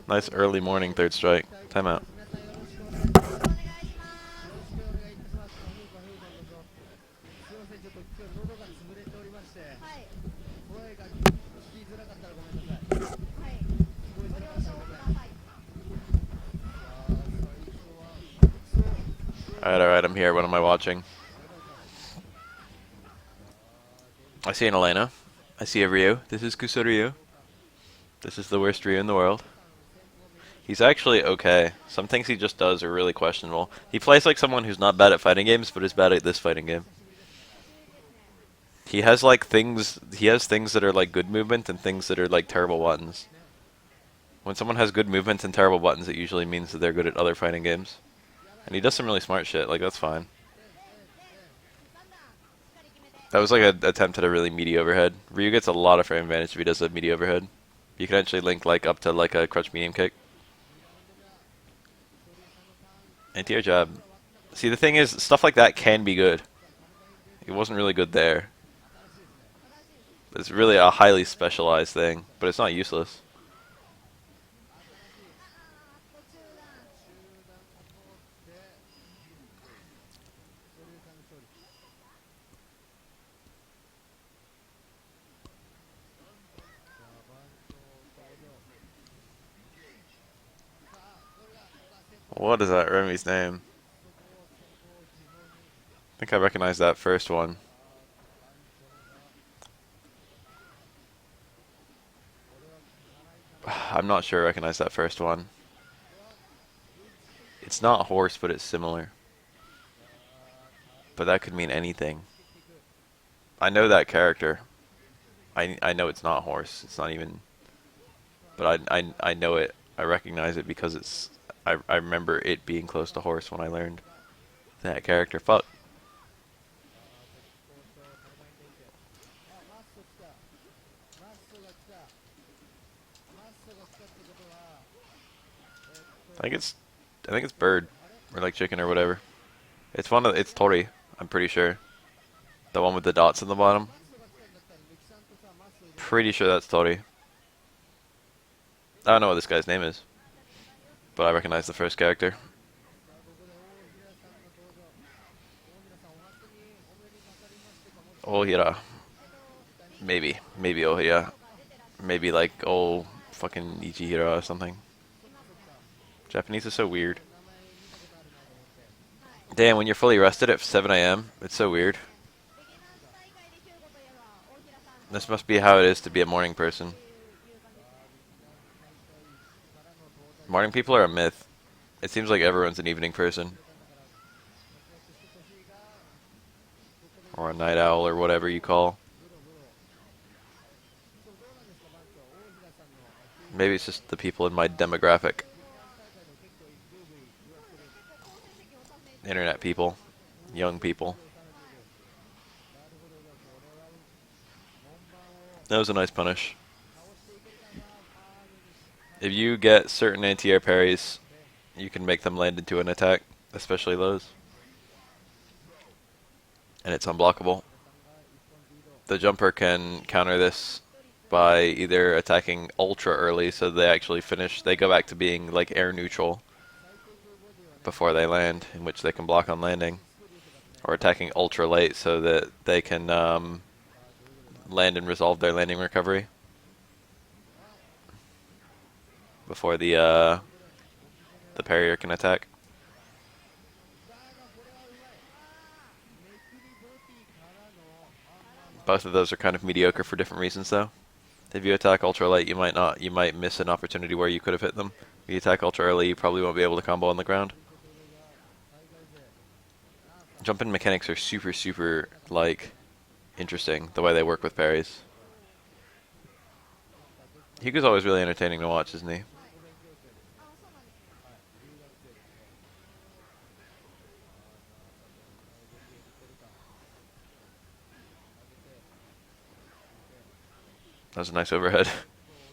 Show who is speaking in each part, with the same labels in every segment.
Speaker 1: Nice early morning third strike. Timeout. Alright, I'm here. What am I watching? I see an Elena. I see a Ryu. This is Kusaryu. This is the worst Ryu in the world. He's actually okay. Some things he just does are really questionable. He plays like someone who's not bad at fighting games, but is bad at this fighting game. He has like things that are like good movement and things that are like terrible buttons. When someone has good movement and terrible buttons, it usually means that they're good at other fighting games. And he does some really smart shit, like that's fine. That was like an attempt at a really meaty overhead. Ryu gets a lot of frame advantage if he does a meaty overhead. You can actually link like up to like a crutch medium kick. Anti-air jab. See, the thing is, stuff like that can be good. It wasn't really good there. It's really a highly specialized thing, but it's not useless. What is that Remy's name? I think I recognize that first one. I'm not sure I recognize that first one. It's not horse, but it's similar. But that could mean anything. I know that character. I know it's not horse. It's not even. But I know it. I recognize it because it's. I remember it being close to horse when I learned that character. Fuck. I think it's bird or like chicken or whatever. It's Tori, I'm pretty sure. The one with the dots in the bottom. Pretty sure that's Tori. I don't know what this guy's name is, but I recognize the first character. Ohira. Maybe Ohira. Maybe like old fucking Ichihira or something. Japanese is so weird. Damn, when you're fully rested at 7 a.m., it's so weird. This must be how it is to be a morning person. Morning people are a myth. It seems like everyone's an evening person. Or a night owl or whatever you call. Maybe it's just the people in my demographic. Internet people. Young people. That was a nice punish. If you get certain anti-air parries, you can make them land into an attack, especially those. And it's unblockable. The jumper can counter this by either attacking ultra early so they actually finish, they go back to being like air neutral before they land, in which they can block on landing, or attacking ultra late so that they can land and resolve their landing recovery before the parrier can attack. Both of those are kind of mediocre for different reasons, though. If you attack ultra late, you might miss an opportunity where you could have hit them. If you attack ultra early, you probably won't be able to combo on the ground. Jump-in mechanics are super, like, interesting, the way they work with parries. Hugo's always really entertaining to watch, isn't he? That was a nice overhead.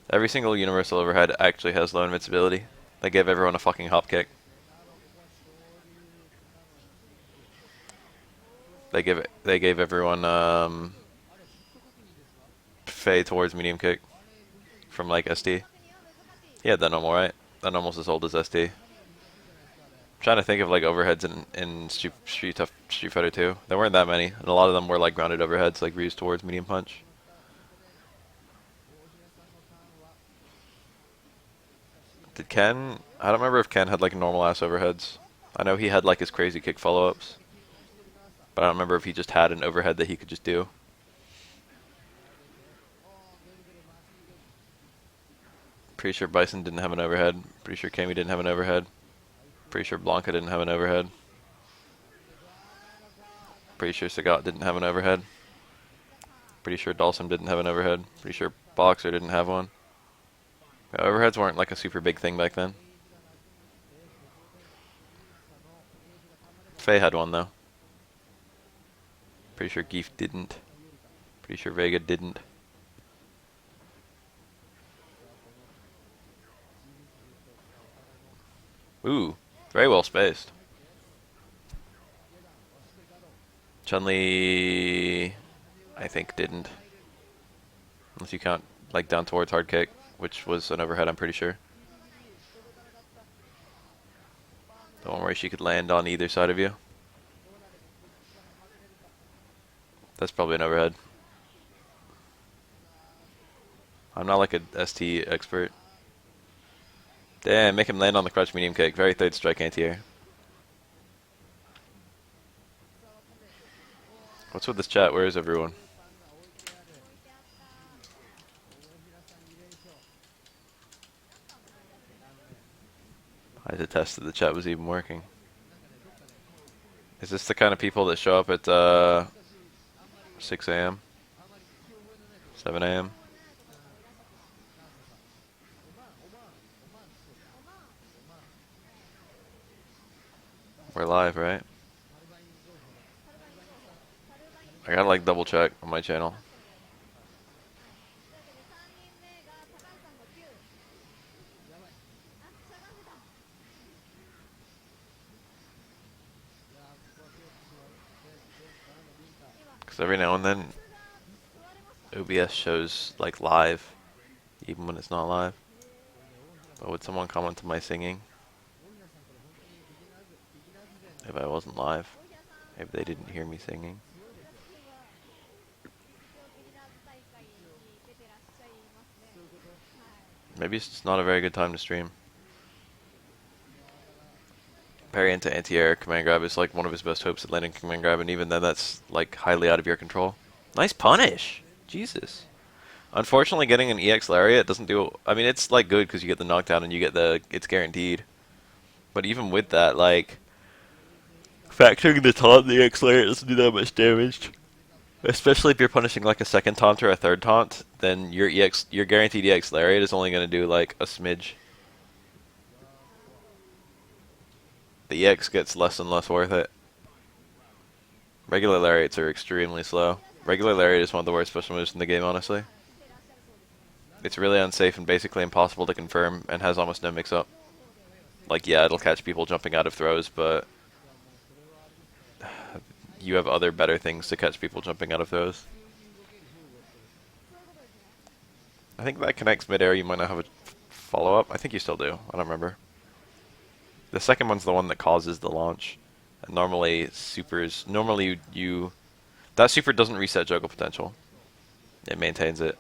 Speaker 1: Every single universal overhead actually has low invincibility. They gave everyone a fucking hop kick. They gave everyone fade towards medium kick. from like SD. He had that normal, right? That normal's as old as SD. I'm trying to think of like overheads in Street Fighter 2. There weren't that many, and a lot of them were like grounded overheads, like reused towards medium punch. Did Ken? I don't remember if Ken had like normal ass overheads. I know he had like his crazy kick follow ups, but I don't remember if he just had an overhead that he could just do. Pretty sure Bison didn't have an overhead. Pretty sure Cammy didn't have an overhead. Pretty sure Blanca didn't have an overhead. Pretty sure Sagat didn't have an overhead. Pretty sure Dalsum didn't have an overhead. Pretty sure Boxer didn't have one. Yeah, overheads weren't like a super big thing back then. Faye had one though. Pretty sure Geef didn't. Pretty sure Vega didn't. Ooh, very well spaced. Chun-Li, I think, didn't. Unless you count like down towards hard kick, which was an overhead, I'm pretty sure. The one where she could land on either side of you. That's probably an overhead. I'm not like a ST expert. Damn, make him land on the crouch medium kick. Very third strike anti-air. What's with this chat? Where is everyone? I detest that the chat was even working. Is this the kind of people that show up at 6 a.m.? 7 a.m.? We're live, right? I gotta like double check on my channel. Because every now and then OBS shows like live, even when it's not live. But would someone comment on my singing if I wasn't live? If they didn't hear me singing? Maybe it's just not a very good time to stream. Parry into anti-air command grab is like one of his best hopes at landing command grab, and even then that's like highly out of your control. Nice punish! Jesus. Unfortunately, getting an EX Lariat doesn't do... I mean, it's like good because you get the knockdown and you get the... It's guaranteed. But even with that, like... Factoring the taunt, the EX Lariat doesn't do that much damage. Especially if you're punishing like a second taunt or a third taunt, then your guaranteed EX Lariat is only going to do like a smidge. The EX gets less and less worth it. Regular Lariats are extremely slow. Regular Lariat is one of the worst special moves in the game, honestly. It's really unsafe and basically impossible to confirm and has almost no mix-up. Like, yeah, it'll catch people jumping out of throws, but you have other better things to catch people jumping out of throws. I think that connects mid-air. You might not have a follow-up. I think you still do. I don't remember. The second one's the one that causes the launch. And normally, supers... Normally, you... That super doesn't reset juggle potential. It maintains it.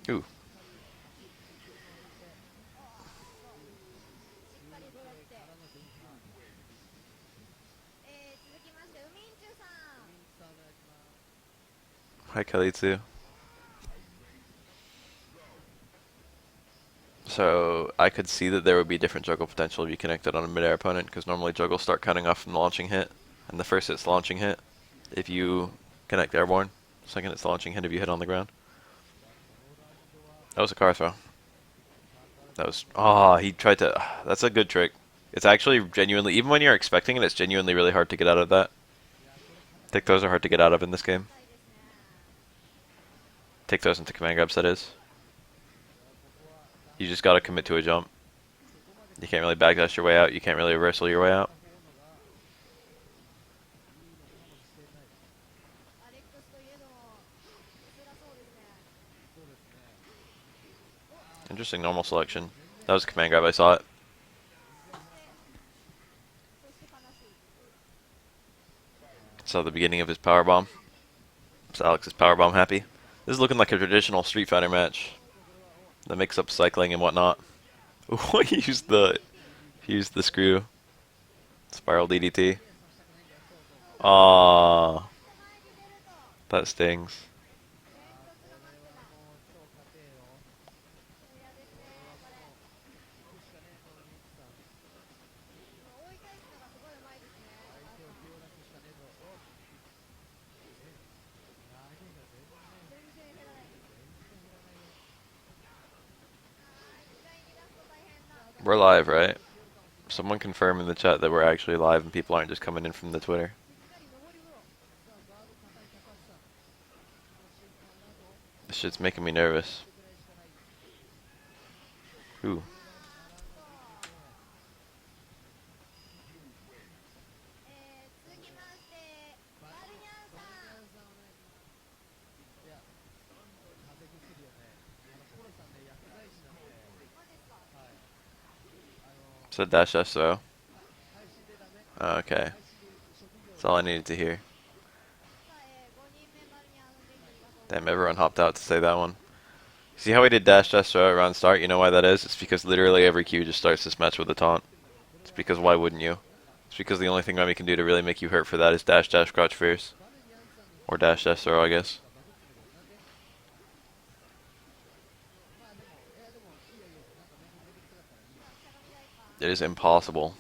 Speaker 1: Ooh. Hi, Kalitsu. So, I could see that there would be different juggle potential if you connected on a mid-air opponent, because normally juggles start cutting off from the launching hit. And the first hit's the launching hit if you connect airborne. Second hit's the launching hit if you hit on the ground. That was a car throw. That was... Oh, he tried to... That's a good trick. It's actually genuinely... Even when you're expecting it, it's genuinely really hard to get out of that. Take those are hard to get out of in this game. Take those into command grabs, that is. You just gotta commit to a jump. You can't really backdash your way out. You can't really reversal your way out. Interesting normal selection. That was a command grab, I saw it. Saw the beginning of his power bomb. Is Alex's power bomb happy? This is looking like a traditional Street Fighter match. The mix-up cycling and whatnot. Ooh, he used the screw. Spiral DDT. Ah, that stings. We're live, right? Someone confirm in the chat that we're actually live and people aren't just coming in from the Twitter. This shit's making me nervous. Ooh. Said dash S throw. Oh, okay. That's all I needed to hear. Damn, everyone hopped out to say that one. See how we did dash dash throw around start? You know why that is? It's because literally every Q just starts this match with a taunt. It's because why wouldn't you? It's because the only thing Remy can do to really make you hurt for that is dash dash crouch fierce. Or dash dash throw, I guess. It is impossible.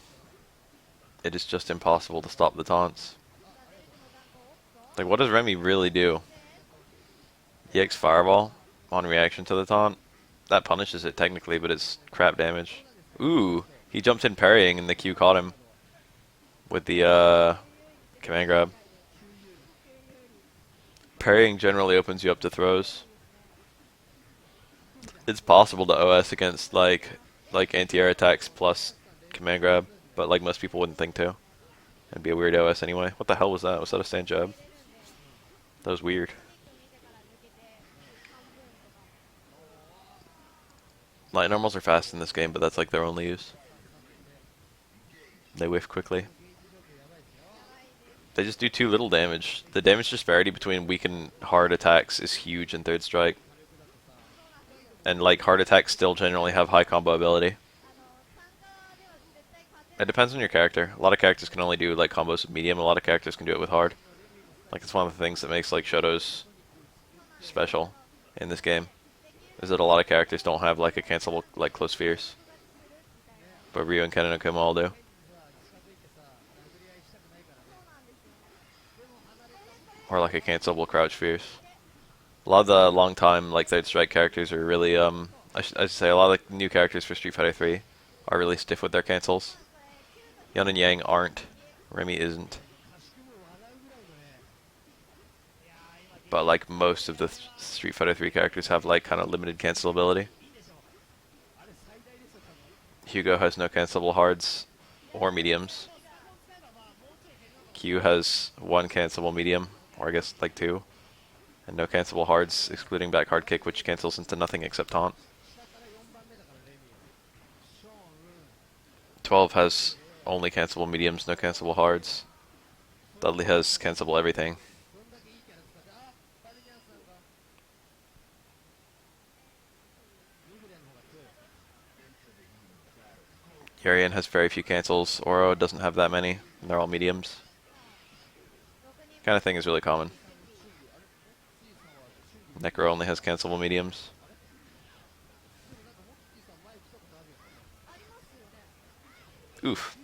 Speaker 1: It is just impossible to stop the taunts. Like, what does Remy really do? EX Fireball on reaction to the taunt? That punishes it technically, but it's crap damage. Ooh, he jumped in parrying and the Q caught him with the command grab. Parrying generally opens you up to throws. It's possible to OS against like anti-air attacks plus command grab, but like most people wouldn't think to. It'd be a weird OS anyway. What the hell was that? Was that a stand jab? That was weird. Light normals are fast in this game, but that's like their only use. They whiff quickly. They just do too little damage. The damage disparity between weak and hard attacks is huge in third strike. And like hard attacks still generally have high combo ability. It depends on your character. A lot of characters can only do like combos with medium, a lot of characters can do it with hard. Like it's one of the things that makes like Shoto's special in this game. Is that a lot of characters don't have like a cancelable like close fierce. But Ryu and Ken and Akuma all do. Or like a cancelable crouch fierce. A lot of the long time like third strike characters are really I should say a lot of the new characters for Street Fighter 3 are really stiff with their cancels. Yun and Yang aren't. Remy isn't. But like most of the Street Fighter 3 characters have like kind of limited cancel ability. Hugo has no cancelable hards or mediums. Q has one cancelable medium, or I guess like two, and no cancelable hards, excluding back hard kick, which cancels into nothing except taunt. 12 has only cancelable mediums, no cancelable hards. Dudley has cancelable everything. Yarian has very few cancels. Oro doesn't have that many, and they're all mediums. Kind of thing is really common. Necro only has cancelable mediums. Oof.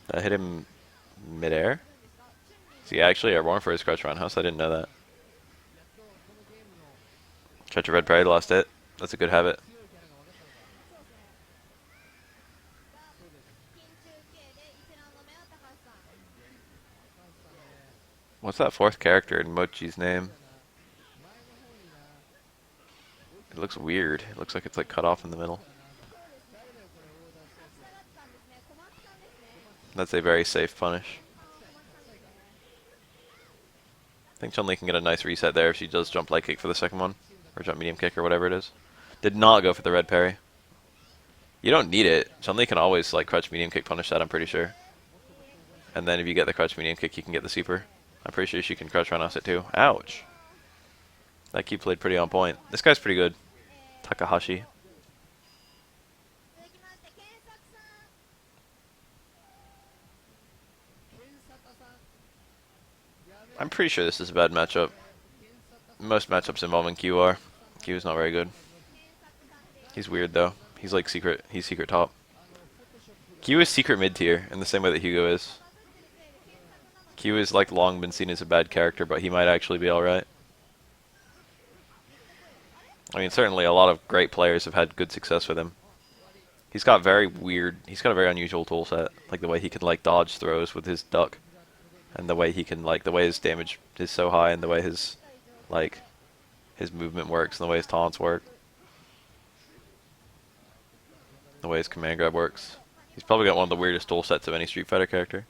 Speaker 1: That hit him midair? Is he actually airborne for his crouch roundhouse? I didn't know that. Tried to red parry, lost it. That's a good habit. What's that fourth character in Mochi's name? It looks weird. It looks like it's like cut off in the middle. That's a very safe punish. I think Chun-Li can get a nice reset there if she does jump light kick for the second one. Or jump medium kick or whatever it is. Did not go for the red parry. You don't need it. Chun-Li can always like crouch medium kick punish that, I'm pretty sure. And then if you get the crouch medium kick, you can get the super. I'm pretty sure she can crouch roundhouse it too. Ouch. That key played pretty on point. This guy's pretty good. Takahashi. I'm pretty sure this is a bad matchup. Most matchups involving Q are. Q is not very good. He's weird though. He's like secret. He's secret top. Q is secret mid tier in the same way that Hugo is. Q is like long been seen as a bad character, but he might actually be alright. I mean, certainly a lot of great players have had good success with him. He's got very weird. He's got a very unusual tool set, like the way he can like dodge throws with his duck, and the way he can like the way his damage is so high, and the way his like his movement works, and the way his taunts work, the way his command grab works. He's probably got one of the weirdest tool sets of any Street Fighter character.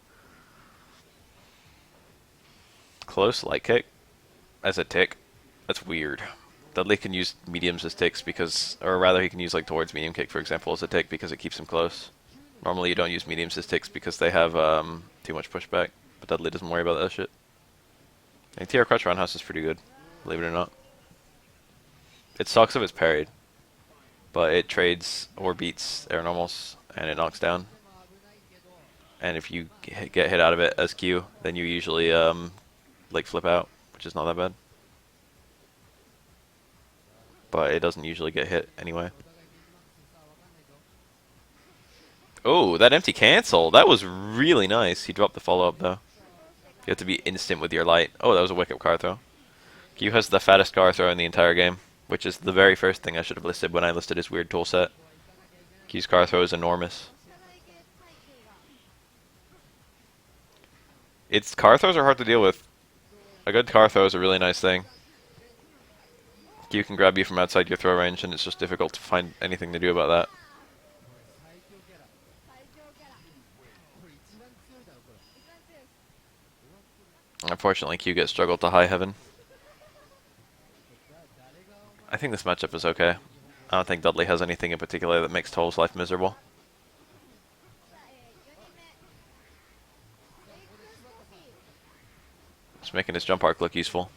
Speaker 1: Close light kick as a tick. That's weird. Dudley can use mediums as ticks because, or rather he can use like towards medium kick for example as a tick because it keeps him close. Normally you don't use mediums as ticks because they have too much pushback, but Dudley doesn't worry about that shit. And TR crouch roundhouse is pretty good, believe it or not. It sucks if it's parried, but it trades or beats air normals and it knocks down. And if you get hit out of it as Q, then you usually like flip out, which is not that bad. But it doesn't usually get hit anyway. Oh, that empty cancel. That was really nice. He dropped the follow-up, though. You have to be instant with your light. Oh, that was a wick-up car throw. Q has the fattest car throw in the entire game, which is the very first thing I should have listed when I listed his weird tool set. Q's car throw is enormous. Its car throws are hard to deal with. A good car throw is a really nice thing. Q can grab you from outside your throw range, and it's just difficult to find anything to do about that. Unfortunately, Q gets struggled to high heaven. I think this matchup is okay. I don't think Dudley has anything in particular that makes Toll's life miserable. Just making his jump arc look useful.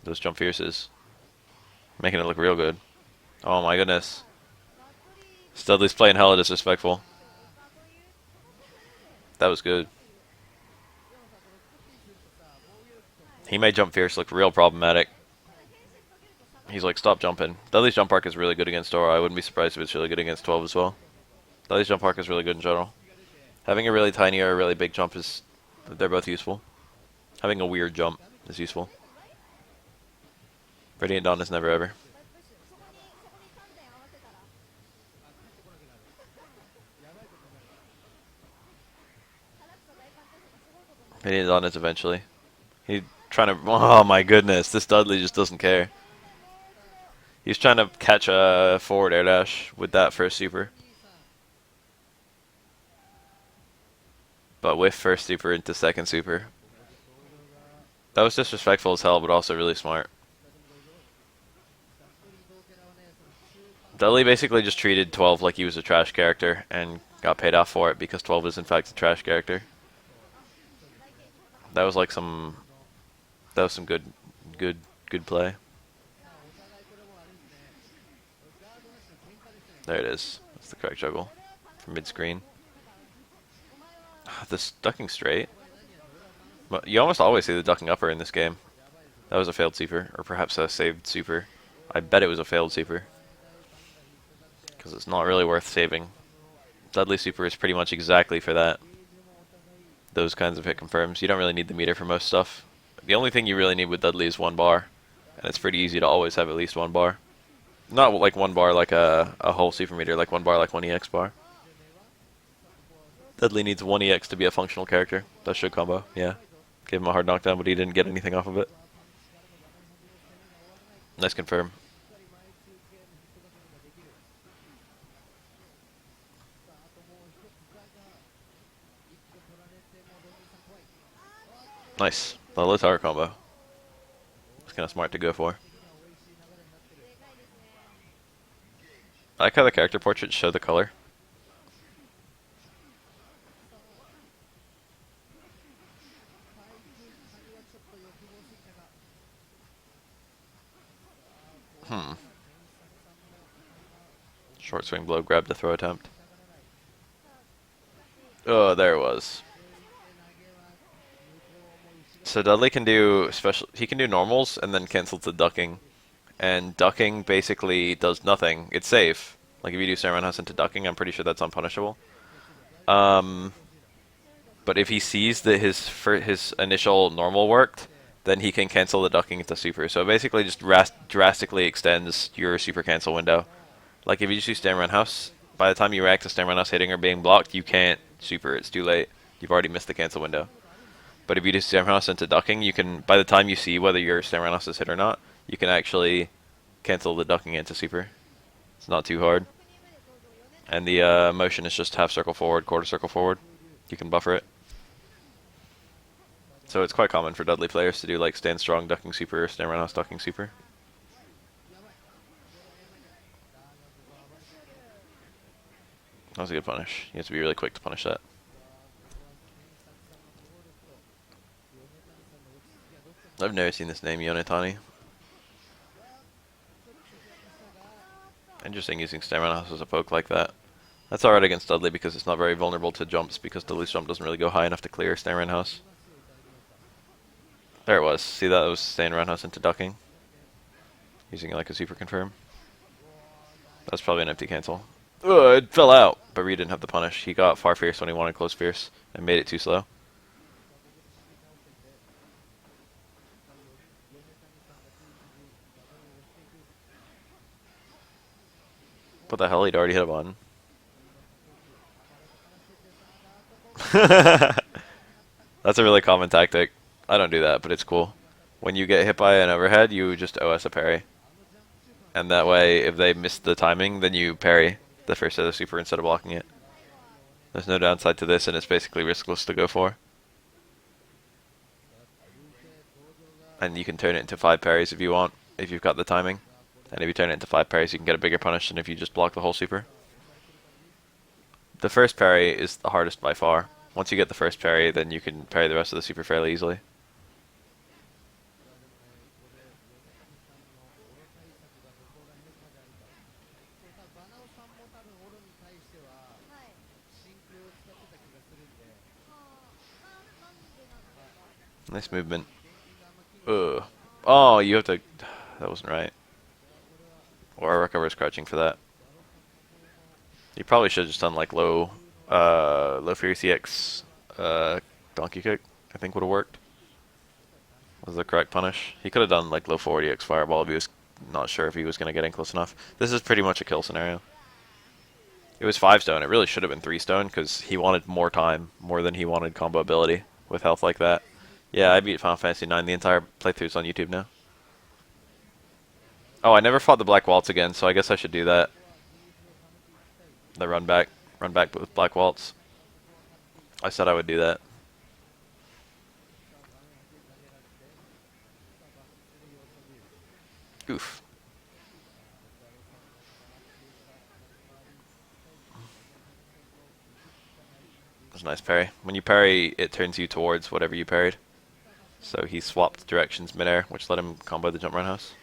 Speaker 1: Those jump fierces. Making it look real good. Oh my goodness. Dudley's playing hella disrespectful. That was good. He made jump fierce look real problematic. He's like, stop jumping. Dudley's jump arc is really good against Dora. I wouldn't be surprised if it's really good against 12 as well. Dudley's jump arc is really good in general. Having a really tiny or a really big jump is... they're both useful. Having a weird jump is useful. Radiant Dawn is never ever. Radiant Dawn is eventually. He's trying to... oh my goodness, this Dudley just doesn't care. He's trying to catch a forward air dash with that first super. But with first super into second super. That was disrespectful as hell, but also really smart. Dudley basically just treated 12 like he was a trash character and got paid off for it because 12 is in fact a trash character. That was like some... that was some good play. There it is. That's the correct juggle from mid-screen. This ducking straight. You almost always see the ducking upper in this game. That was a failed super, or perhaps a saved super. I bet it was a failed super. Because it's not really worth saving. Dudley super is pretty much exactly for that. Those kinds of hit confirms. You don't really need the meter for most stuff. The only thing you really need with Dudley is one bar. And it's pretty easy to always have at least one bar. Not like one bar like a whole super meter, like one bar like one EX bar. Dudley needs one EX to be a functional character. That should combo, yeah. Gave him a hard knockdown, but he didn't get anything off of it. Nice confirm. Nice. The low tower combo. It's kind of smart to go for. I like how the character portraits show the color. Hmm. Short swing blow, grab the throw attempt. Oh, there it was. So Dudley can do special. He can do normals and then cancel to ducking. And ducking basically does nothing. It's safe. Like if you do Snare Roundhouse into ducking, I'm pretty sure that's unpunishable. Um, but if he sees that his initial normal worked, then he can cancel the ducking into super. So it basically just drastically extends your super cancel window. Like if you just do Snare Roundhouse, by the time you react to Snare Roundhouse hitting or being blocked, you can't super. It's too late. You've already missed the cancel window. But if you do Snare Roundhouse into ducking, you can, by the time you see whether your Snare Roundhouse is hit or not, you can actually cancel the ducking into super. It's not too hard. And the motion is just half circle forward, quarter circle forward. You can buffer it. So it's quite common for Dudley players to do like stand strong ducking super or Snare Roundhouse ducking super. That was a good punish. You have to be really quick to punish that. I've never seen this name, Yonetani. Interesting using Snare Roundhouse as a poke like that. That's alright against Dudley because it's not very vulnerable to jumps because Dudley's jump doesn't really go high enough to clear Snare Roundhouse. There it was. See that? It was Snare Roundhouse into ducking. Using it like a super confirm. That's probably an empty cancel. Ugh, it fell out, but Reed didn't have the punish. He got far fierce when he wanted close fierce and made it too slow. What the hell? He'd already hit a button. That's a really common tactic. I don't do that, but it's cool. When you get hit by an overhead, you just OS a parry. And that way, if they miss the timing, then you parry the first of the super instead of blocking it. There's no downside to this, and it's basically riskless to go for. And you can turn it into 5 parries if you want, if you've got the timing. And if you turn it into 5 parries, you can get a bigger punish than if you just block the whole super. The first parry is the hardest by far. Once you get the first parry, then you can parry the rest of the super fairly easily. Nice movement. Ugh. Oh, you have to... That wasn't right. Or recover's crouching for that. You probably should have just done like low Furious EX donkey kick. I think would have worked. Was the correct punish. He could have done like low forward EX fireball if he was not sure if he was going to get in close enough. This is pretty much a kill scenario. It was 5 stone. It really should have been 3 stone because he wanted more time, more than he wanted combo ability with health like that. Yeah, I beat Final Fantasy 9. The entire playthrough's on YouTube now. Oh, I never fought the Black Waltz again, so I guess I should do that. The run back with Black Waltz. I said I would do that. Oof. That's a nice parry. When you parry, it turns you towards whatever you parried. So he swapped directions midair, which let him combo the jump roundhouse.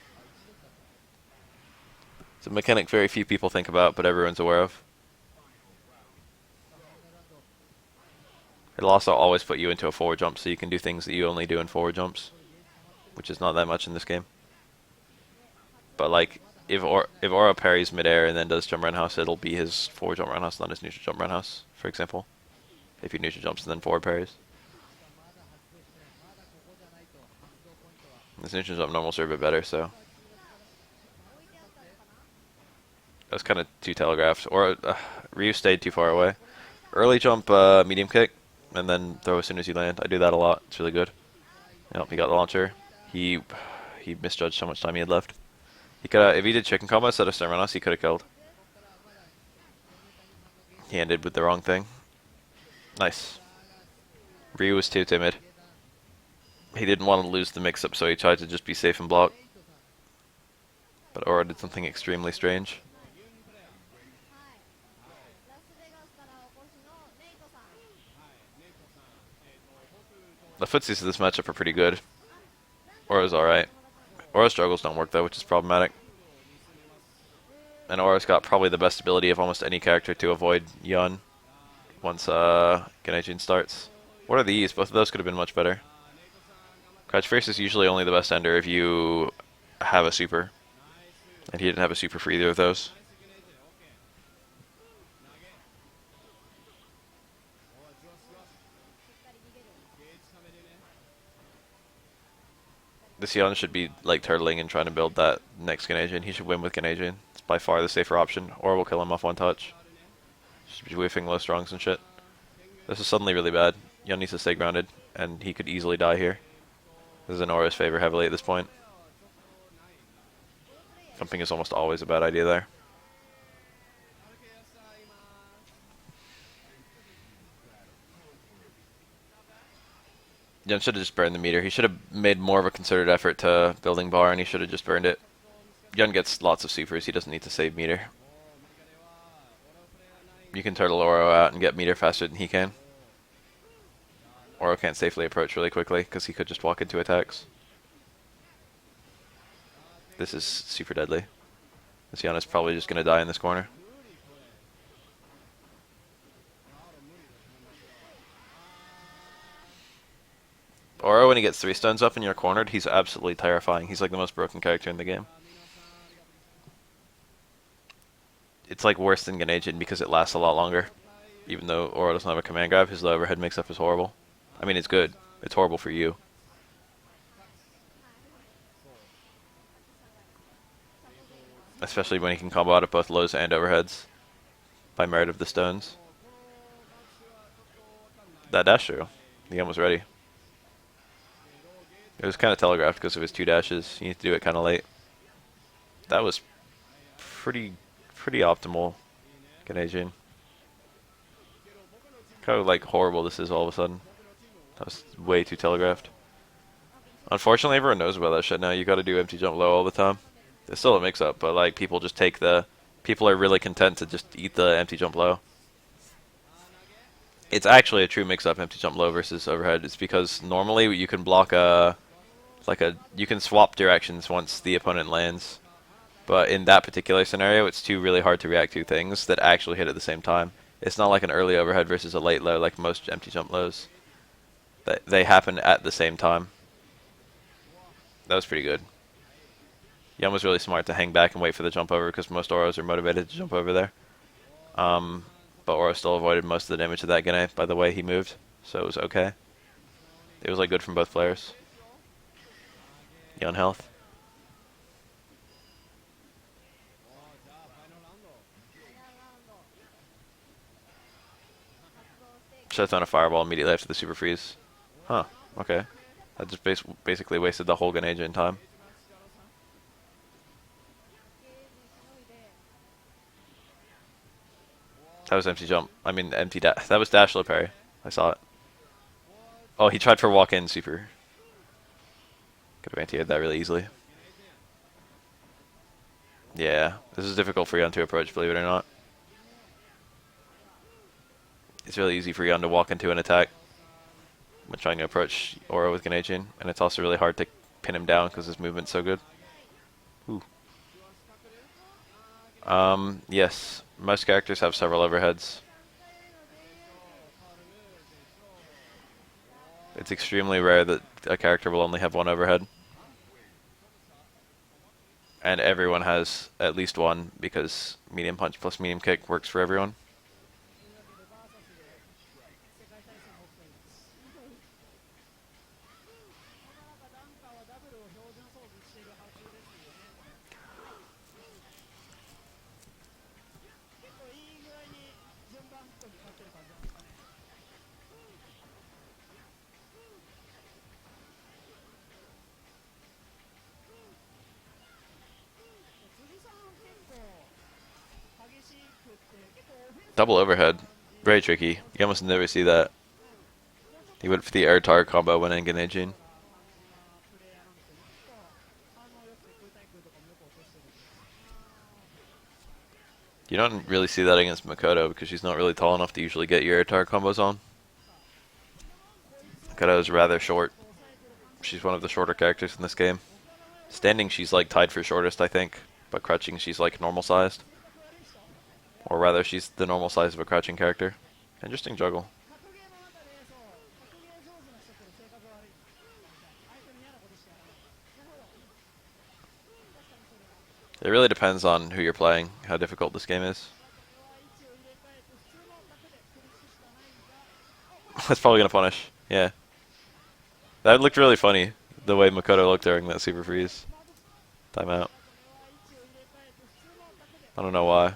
Speaker 1: It's a mechanic very few people think about, but everyone's aware of. It'll also always put you into a forward jump, so you can do things that you only do in forward jumps, which is not that much in this game. But like, if Aura parries midair and then does jump roundhouse, it'll be his forward jump roundhouse, not his neutral jump roundhouse, for example. If he neutral jumps and then forward parries. His neutral jump normals are a bit better, so. That was kind of too telegraphed. Or Ryu stayed too far away. Early jump, medium kick, and then throw as soon as you land. I do that a lot. It's really good. Yep, he got the launcher. He misjudged how much time he had left. He could if he did chicken combo instead of Snare Roundhouse, he could have killed. He ended with the wrong thing. Nice. Ryu was too timid. He didn't want to lose the mix-up, so he tried to just be safe and block. But Aura did something extremely strange. footsies of this matchup are pretty good. Aura's alright. Aura struggles don't work though, which is problematic. And Aura's got probably the best ability of almost any character to avoid Yun once Genejin starts. What are these? Both of those could have been much better. Crouch Fierce is usually only the best ender if you have a super. And he didn't have a super for either of those. This Yun should be like turtling and trying to build that next Genejin. He should win with Genejin. It's by far the safer option. Or we'll kill him off one touch. Should be whiffing low strongs and shit. This is suddenly really bad. Yun needs to stay grounded, and he could easily die here. This is in Aura's favor heavily at this point. Jumping is almost always a bad idea there. Yun should have just burned the meter. He should have made more of a concerted effort to building bar, and he should have just burned it. Yun gets lots of supers. He doesn't need to save meter. You can turtle Oro out and get meter faster than he can. Oro can't safely approach really quickly because he could just walk into attacks. This is super deadly. This Yun is probably just going to die in this corner. Oro, when he gets 3 stuns up and you're cornered, he's absolutely terrifying. He's like the most broken character in the game. It's like worse than Genejin because it lasts a lot longer. Even though Oro doesn't have a command grab, his low overhead mix-up is horrible. I mean, it's good. It's horrible for you. Especially when he can combo out of both lows and overheads by merit of the stones. That dash through. The game was ready. It was kind of telegraphed because of his 2 dashes. You need to do it kind of late. That was pretty optimal, Genejin. Kind of like horrible this is all of a sudden. That was way too telegraphed. Unfortunately, everyone knows about that shit now. You got to do empty jump low all the time. It's still a mix-up, but like people just take the... People are really content to just eat the empty jump low. It's actually a true mix-up, empty jump low versus overhead. It's because normally you can block you can swap directions once the opponent lands. But in that particular scenario, it's 2 really hard to react to things that actually hit at the same time. It's not like an early overhead versus a late low like most empty jump lows. They happen at the same time. That was pretty good. Yum was really smart to hang back and wait for the jump over because most Oros are motivated to jump over there. But Oro still avoided most of the damage of that Gene by the way he moved, so it was okay. It was like good from both players. Yun health. Should have thrown a fireball immediately after the super freeze. Huh, okay. That just basically wasted the whole Genejin time. That was empty jump. I mean, empty dash. That was dash low parry. I saw it. Oh, he tried for walk-in super. Could have anti-aired that really easily. Yeah, this is difficult for Yun to approach, believe it or not. It's really easy for Yun to walk into an attack when trying to approach Oro with Genejin, and it's also really hard to pin him down because his movement's so good. Ooh. Yes, most characters have several overheads. It's extremely rare that a character will only have 1 overhead. And everyone has at least 1 because medium punch plus medium kick works for everyone. Double overhead. Very tricky. You almost never see that. He went for the air tar combo when in Genejin. You don't really see that against Makoto because she's not really tall enough to usually get your air tar combos on. Makoto is rather short. She's one of the shorter characters in this game. Standing, she's like tied for shortest, I think. But crouching, she's like normal sized. Or rather, she's the normal size of a crouching character. Interesting juggle. It really depends on who you're playing, how difficult this game is. That's probably gonna punish. Yeah. That looked really funny, the way Makoto looked during that super freeze. Timeout. I don't know why.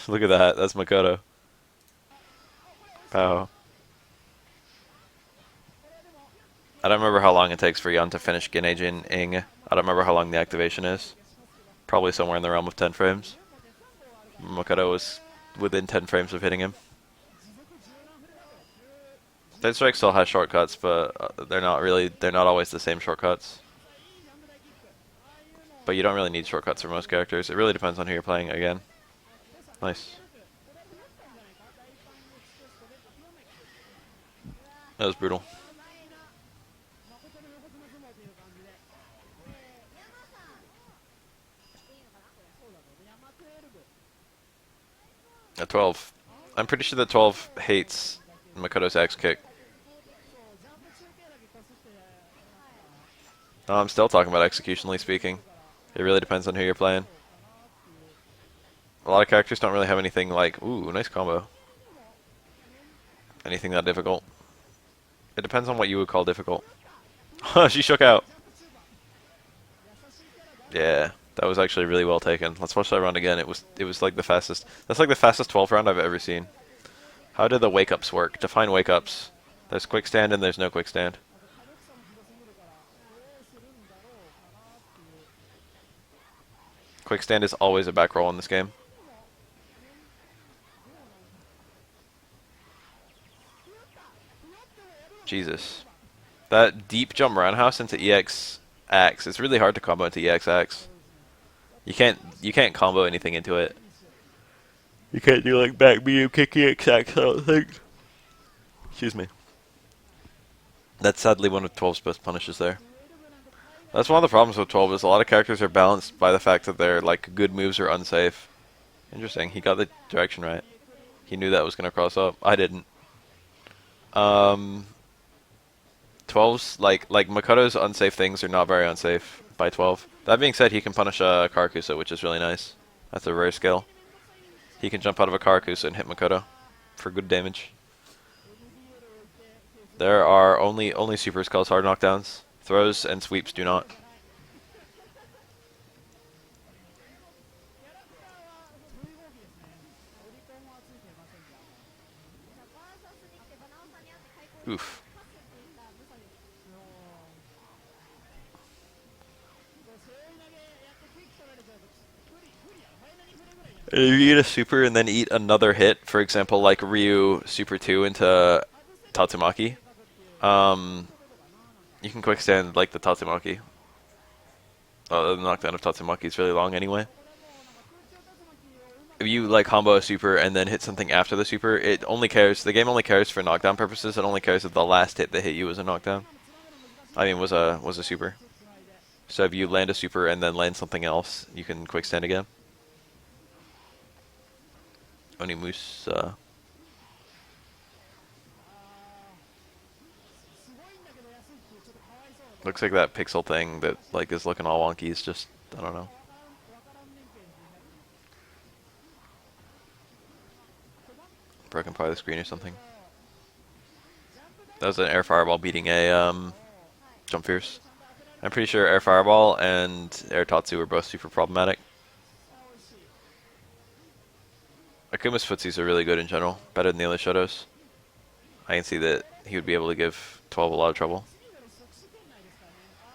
Speaker 1: Look at that, that's Makoto. Pow. I don't remember how long it takes for Yan to finish Genejin Ing. I don't remember how long the activation is. Probably somewhere in the realm of 10 frames. Makoto was within 10 frames of hitting him. Dead Strike still has shortcuts, but they're not always the same shortcuts. But you don't really need shortcuts for most characters. It really depends on who you're playing again. Nice. That was brutal. At 12. I'm pretty sure that 12 hates Makoto's X kick. No, I'm still talking about executionally speaking. It really depends on who you're playing. A lot of characters don't really have anything like, ooh, nice combo. Anything that difficult. It depends on what you would call difficult. She shook out. Yeah, that was actually really well taken. Let's watch that round again. It was like the fastest. That's like the fastest 12 round I've ever seen. How did the wake ups work? Define wake ups. There's quick stand and there's no quick stand. Quick stand is always a back roll in this game. Jesus. That deep jump roundhouse into EX Axe. It's really hard to combo into EX Axe. You can't combo anything into it. You can't do like back medium kick EX Axe, I don't think. Excuse me. That's sadly one of 12's best punishes there. That's one of the problems with 12 is a lot of characters are balanced by the fact that their like good moves are unsafe. Interesting. He got the direction right. He knew that was gonna cross up. I didn't. 12's like Makoto's unsafe things are not very unsafe by 12. That being said, he can punish a Karakusa, which is really nice. That's a rare skill. He can jump out of a Karakusa and hit Makoto for good damage. There are only supers cause hard knockdowns. Throws and sweeps do not. Oof. If you eat a super and then eat another hit, for example, like Ryu Super 2 into Tatsumaki, you can quick stand like the Tatsumaki. The knockdown of Tatsumaki is really long anyway. If you like combo a super and then hit something after the super, it only cares. The game only cares for knockdown purposes. It only cares if the last hit that hit you was a knockdown. I mean, was a super. So if you land a super and then land something else, you can quick stand again. Onimusa. Looks like that pixel thing that like is looking all wonky is just, I don't know. Broken part of the screen or something. That was an air fireball beating a jump fierce. I'm pretty sure air fireball and air tatsu are both super problematic. Akuma's footsies are really good in general, better than the other Shotos. I can see that he would be able to give 12 a lot of trouble.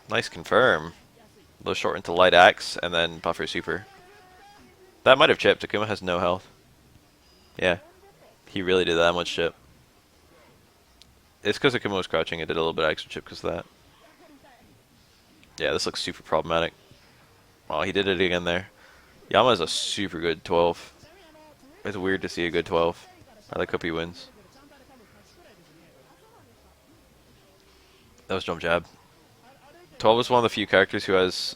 Speaker 1: Nice confirm. Low short into light axe and then buffer super. That might have chipped. Akuma has no health. Yeah. He really did that much chip. It's because Akuma was crouching. It did a little bit of extra chip because of that. Yeah, this looks super problematic. Oh, he did it again there. Yama is a super good 12. It's weird to see a good 12. I like hope he wins. That was jump jab. 12 is one of the few characters who has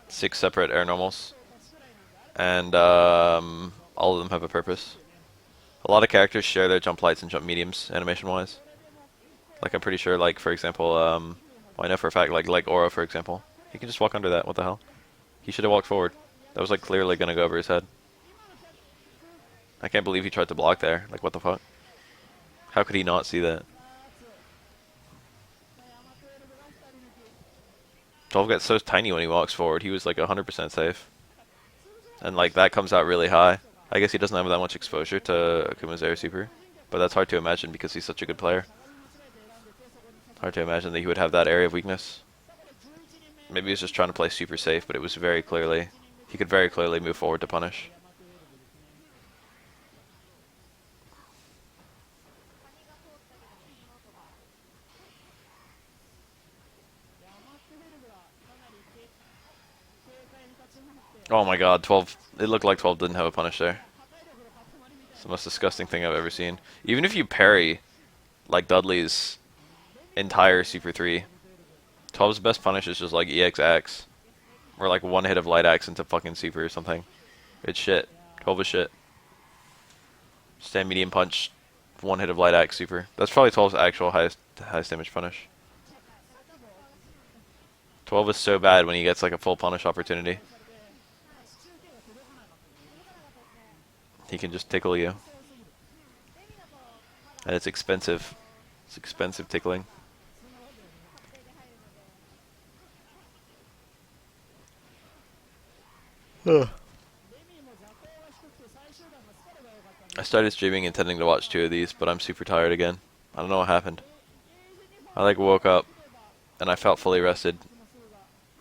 Speaker 1: 6 separate air normals, and all of them have a purpose. A lot of characters share their jump lights and jump mediums animation-wise. Like I'm pretty sure, like for example, well, I know for a fact, like Aura for example, he can just walk under that. What the hell? He should have walked forward. That was like clearly gonna go over his head. I can't believe he tried to block there. Like what the fuck? How could he not see that? 12 gets so tiny when he walks forward. He was like 100% safe. And like that comes out really high. I guess he doesn't have that much exposure to Akuma's air super, but that's hard to imagine because he's such a good player. Hard to imagine that he would have that area of weakness. Maybe he's just trying to play super safe, but it was very clearly, he could very clearly move forward to punish. Oh my god, 12, it looked like 12 didn't have a punish there. It's the most disgusting thing I've ever seen. Even if you parry, like Dudley's entire Super 3, 12's best punish is just like EXX. Or like one hit of light axe into fucking super or something. It's shit. 12 is shit. Stand medium punch, one hit of light axe super. That's probably 12's actual highest damage punish. 12 is so bad when he gets like a full punish opportunity. He can just tickle you. And it's expensive. It's expensive tickling. Ugh. I started streaming intending to watch 2 of these, but I'm super tired again. I don't know what happened. I like woke up and I felt fully rested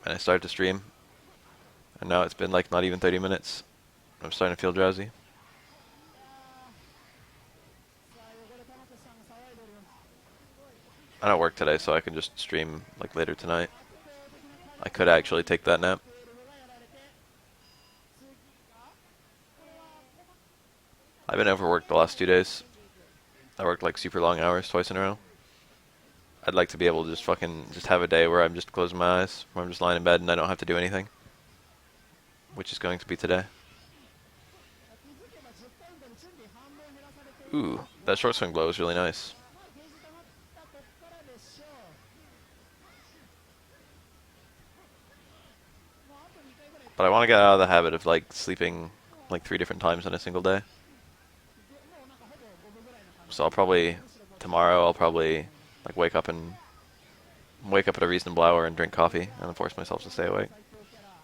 Speaker 1: and I started to stream. And now it's been like not even 30 minutes. I'm starting to feel drowsy. I don't work today, so I can just stream like later tonight. I could actually take that nap. I've been overworked the last 2 days. I worked like super long hours twice in a row. I'd like to be able to just just have a day where I'm just closing my eyes, where I'm just lying in bed and I don't have to do anything. Which is going to be today. Ooh, that short swing blow is really nice. But I want to get out of the habit of like sleeping like 3 different times in a single day. So tomorrow I'll probably like wake up at a reasonable hour and drink coffee and then force myself to stay awake.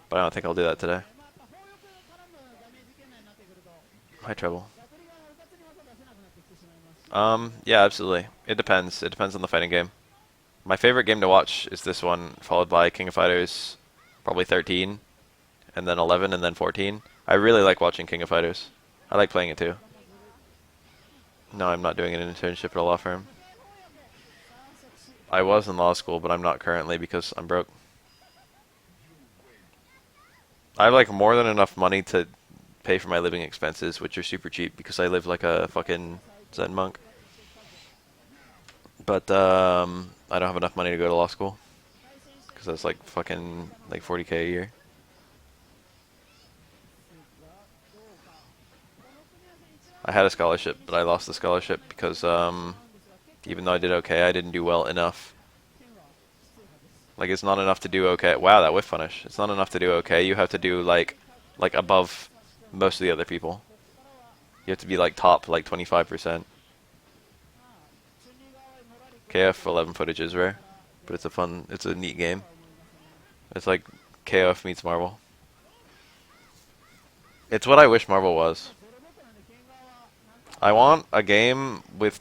Speaker 1: But I don't think I'll do that today. Hi, Treble. Yeah, absolutely. It depends. It depends on the fighting game. My favorite game to watch is this one, followed by King of Fighters, probably 13, and then 11, and then 14. I really like watching King of Fighters. I like playing it too. No, I'm not doing an internship at a law firm. I was in law school, but I'm not currently because I'm broke. I have like more than enough money to pay for my living expenses, which are super cheap because I live like a fucking Zen monk. But I don't have enough money to go to law school because that's like fucking like 40K a year. I had a scholarship, but I lost the scholarship because even though I did okay, I didn't do well enough. Like it's not enough to do okay. Wow, that whiff punish. It's not enough to do okay. You have to do like above most of the other people. You have to be like top like 25%. KF 11 footage is rare, but it's a neat game. It's like KF meets Marvel. It's what I wish Marvel was. I want a game with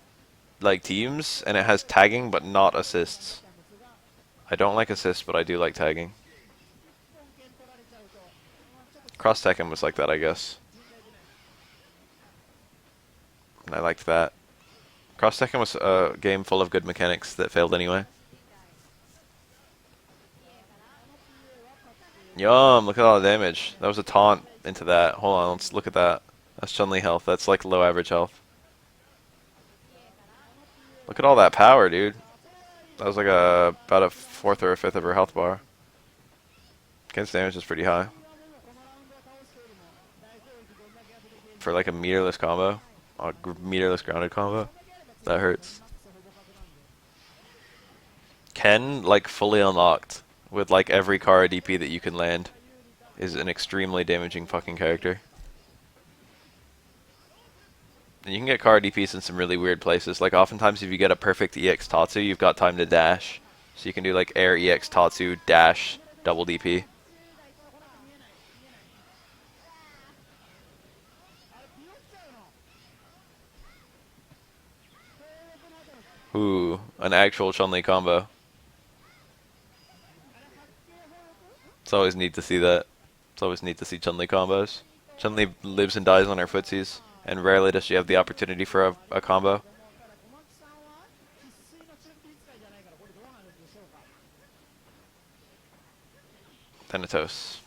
Speaker 1: like teams and it has tagging but not assists. I don't like assists, but I do like tagging. Cross Tekken was like that, I guess. And I liked that. Cross Tekken was a game full of good mechanics that failed anyway. Yum, look at all the damage. That was a taunt into that. Hold on, let's look at that. That's Chun-Li health. That's like low average health. Look at all that power, dude. That was like about a fourth or a fifth of her health bar. Ken's damage is pretty high for like a meterless combo, a meterless grounded combo. That hurts. Ken, like fully unlocked with like every Kara DP that you can land, is an extremely damaging fucking character. And you can get Kara DPs in some really weird places. Like oftentimes if you get a perfect EX Tatsu, you've got time to dash. So you can do like air EX Tatsu, dash, double DP. Ooh, an actual Chun-Li combo. It's always neat to see that. It's always neat to see Chun-Li combos. Chun-Li lives and dies on her footsies, and rarely does she have the opportunity for a combo. Thanatos.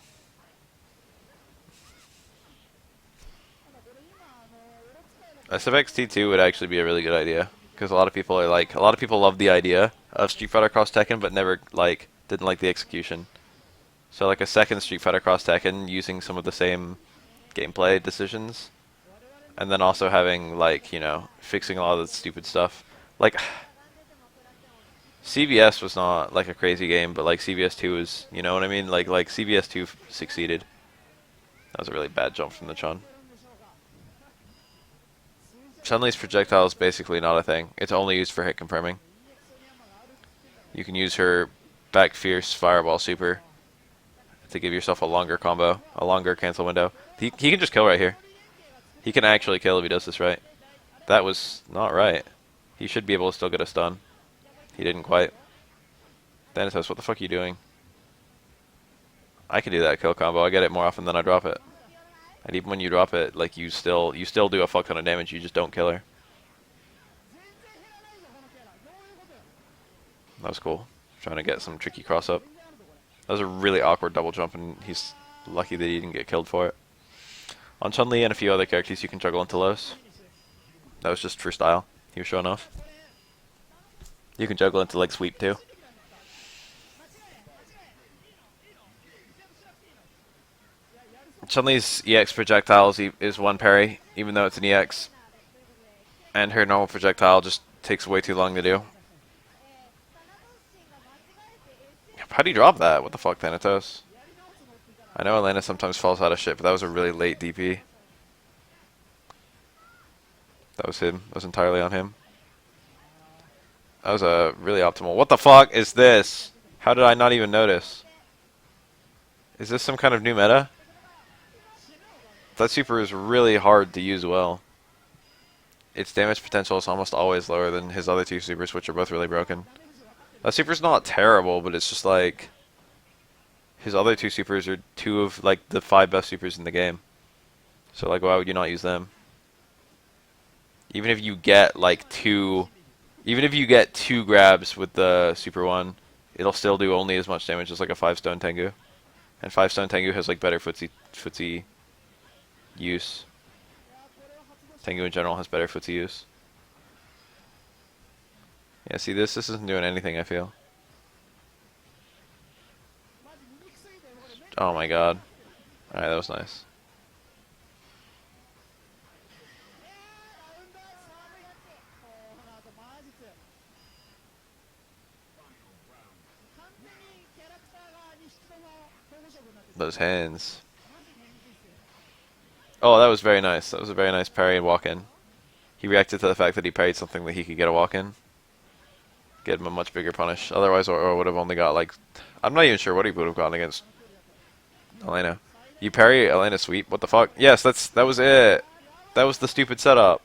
Speaker 1: SFX2 would actually be a really good idea, because a lot of people love the idea of Street Fighter Cross Tekken, but never didn't like the execution. So like a second Street Fighter Cross Tekken using some of the same gameplay decisions, and then also having like, you know, fixing a lot of the stupid stuff. Like CVS was not like a crazy game, but like CVS 2 is, you know what I mean? Like CVS 2 succeeded. That was a really bad jump from the Chun. Chun-Li's projectile is basically not a thing. It's only used for hit confirming. You can use her back fierce fireball super to give yourself a longer combo, a longer cancel window. He can just kill right here. He can actually kill if he does this right. That was not right. He should be able to still get a stun. He didn't quite. Thanatos, what the fuck are you doing? I can do that kill combo. I get it more often than I drop it. And even when you drop it, like you still do a fuck ton of damage. You just don't kill her. That was cool. Trying to get some tricky cross up. That was a really awkward double jump, and he's lucky that he didn't get killed for it. On Chun-Li and a few other characters, you can juggle into lows. That was just for style. He was showing off. You can juggle into like sweep too. Chun-Li's EX projectile is one parry, even though it's an EX. And her normal projectile just takes way too long to do. How do you drop that? What the fuck, Thanatos? I know Elena sometimes falls out of shit, but that was a really late DP. That was him. That was entirely on him. That was a really optimal. What the fuck is this? How did I not even notice? Is this some kind of new meta? That super is really hard to use well. Its damage potential is almost always lower than his other two supers, which are both really broken. That super's not terrible, but it's just like his other two supers are two of like the 5 best supers in the game. So like, why would you not use them? Even if you get like two grabs with the super one, it'll still do only as much damage as like a 5-stone Tengu. And 5-stone Tengu has like better footsie use. Tengu in general has better footsie use. Yeah, see this isn't doing anything, I feel. Oh my god. Alright, that was nice. Those hands. Oh, that was very nice. That was a very nice parry and walk-in. He reacted to the fact that he parried something that he could get a walk-in. Get him a much bigger punish. Otherwise, Oro would have only got like... I'm not even sure what he would have gotten against Elena. You parry Elena sweep? What the fuck? Yes, that was it. That was the stupid setup.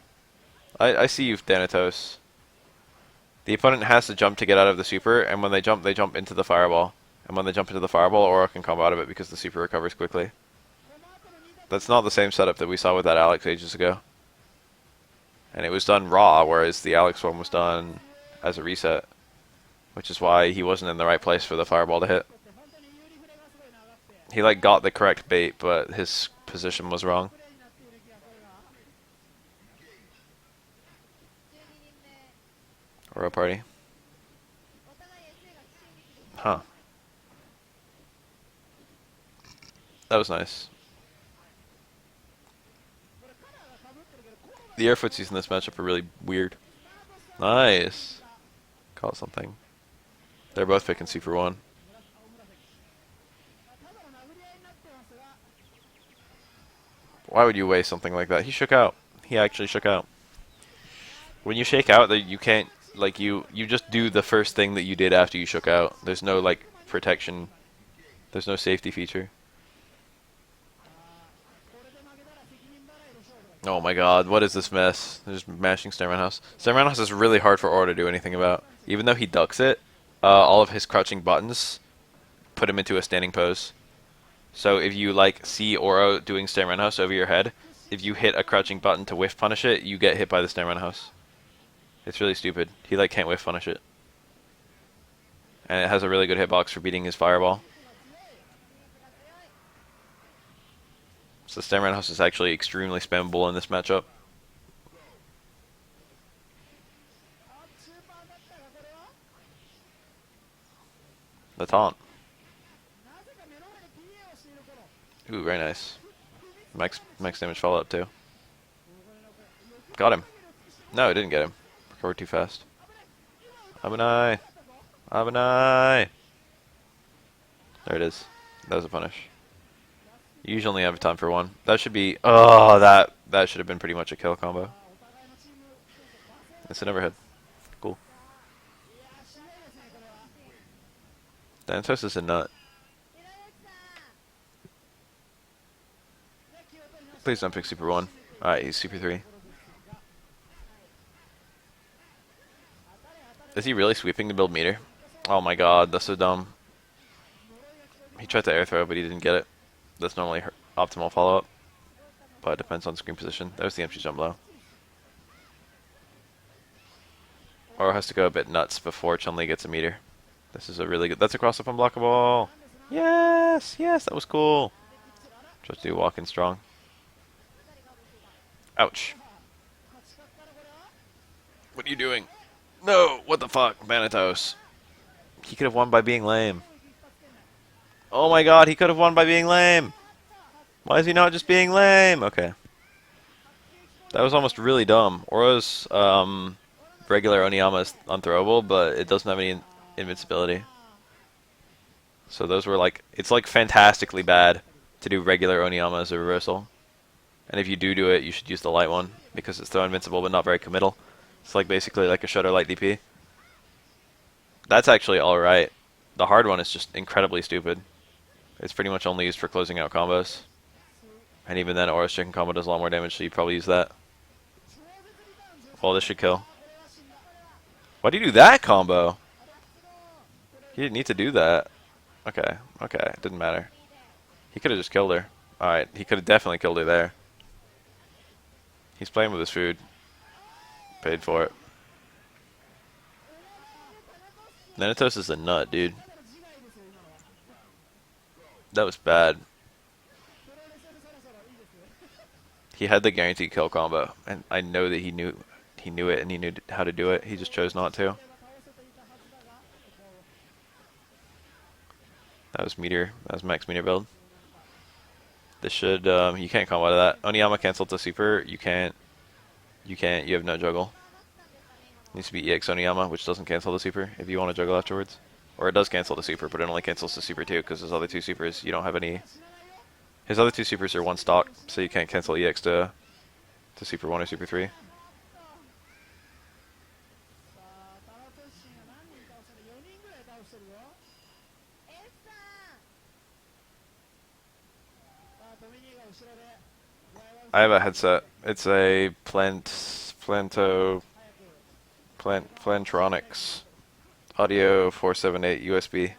Speaker 1: I see you, Thanatos. The opponent has to jump to get out of the super, and when they jump into the fireball. And when they jump into the fireball, Oro can combo out of it because the super recovers quickly. That's not the same setup that we saw with that Alex ages ago. And it was done raw, whereas the Alex one was done as a reset. Which is why he wasn't in the right place for the fireball to hit. He like got the correct bait, but his position was wrong. Oro party. Huh. That was nice. The air footsies in this matchup are really weird. Nice. Caught something. They're both picking C for 1. Why would you waste something like that? He shook out. He actually shook out. When you shake out, that you can't, like, you just do the first thing that you did after you shook out. There's no, like, protection. There's no safety feature. Oh my god, what is this mess? They're just mashing Snare House. Snare House is really hard for Aura to do anything about. Even though he ducks it, all of his crouching buttons put him into a standing pose. So if you like see Aura doing Snare House over your head, if you hit a crouching button to whiff punish it, you get hit by the Snare House. It's really stupid. He like can't whiff punish it. And it has a really good hitbox for beating his fireball. So Snare House is actually extremely spammable in this matchup. The taunt. Ooh, very nice. Max damage follow up too. Got him. No, it didn't get him. Recovered too fast. Abenai. Abenai. There it is. That was a punish. You usually only have time for 1. That should be... Oh, that should have been pretty much a kill combo. It's an overhead. Cool. Thanatos is a nut. Please don't pick Super 1. Alright, he's Super 3. Is he really sweeping to build meter? Oh my god, that's so dumb. He tried to air throw, but he didn't get it. That's normally her optimal follow-up. But it depends on screen position. There's the empty jump low. Oro has to go a bit nuts before Chun-Li gets a meter. This is a really good... That's a cross-up unblockable! Yes! Yes, that was cool! Just do walk in strong. Ouch. What are you doing? No! What the fuck? Thanatos. He could have won by being lame. Oh my god, he could have won by being lame! Why is he not just being lame? Okay. That was almost really dumb. Oro's regular Oniyama is unthrowable, but it doesn't have any invincibility. So those were like... It's like fantastically bad to do regular Oniyama as a reversal. And if you do it, you should use the light one, because it's throw invincible but not very committal. It's like basically like a Shutter Light DP. That's actually alright. The hard one is just incredibly stupid. It's pretty much only used for closing out combos. And even then, Aura's chicken combo does a lot more damage, so you probably use that. Well, this should kill. Why do you do that combo? He didn't need to do that. Okay, okay, it didn't matter. He could have just killed her. Alright, he could have definitely killed her there. He's playing with his food. Paid for it. Thanatos is a nut, dude. That was bad. He had the guaranteed kill combo, and I know that he knew it and he knew how to do it. He just chose not to. That was meteor. That was max meteor build. This should you can't combo out of that. Oniyama canceled to super. You can't. You have no juggle. Needs to be EX Oniyama, which doesn't cancel the super if you want to juggle afterwards. Or it does cancel the super, but it only cancels the super too, because his other 2 supers, you don't have any... His other 2 supers are 1 stock, so you can't cancel EX to super 1 or super 3. I have a headset. It's a Plantronics Audio 478 USB.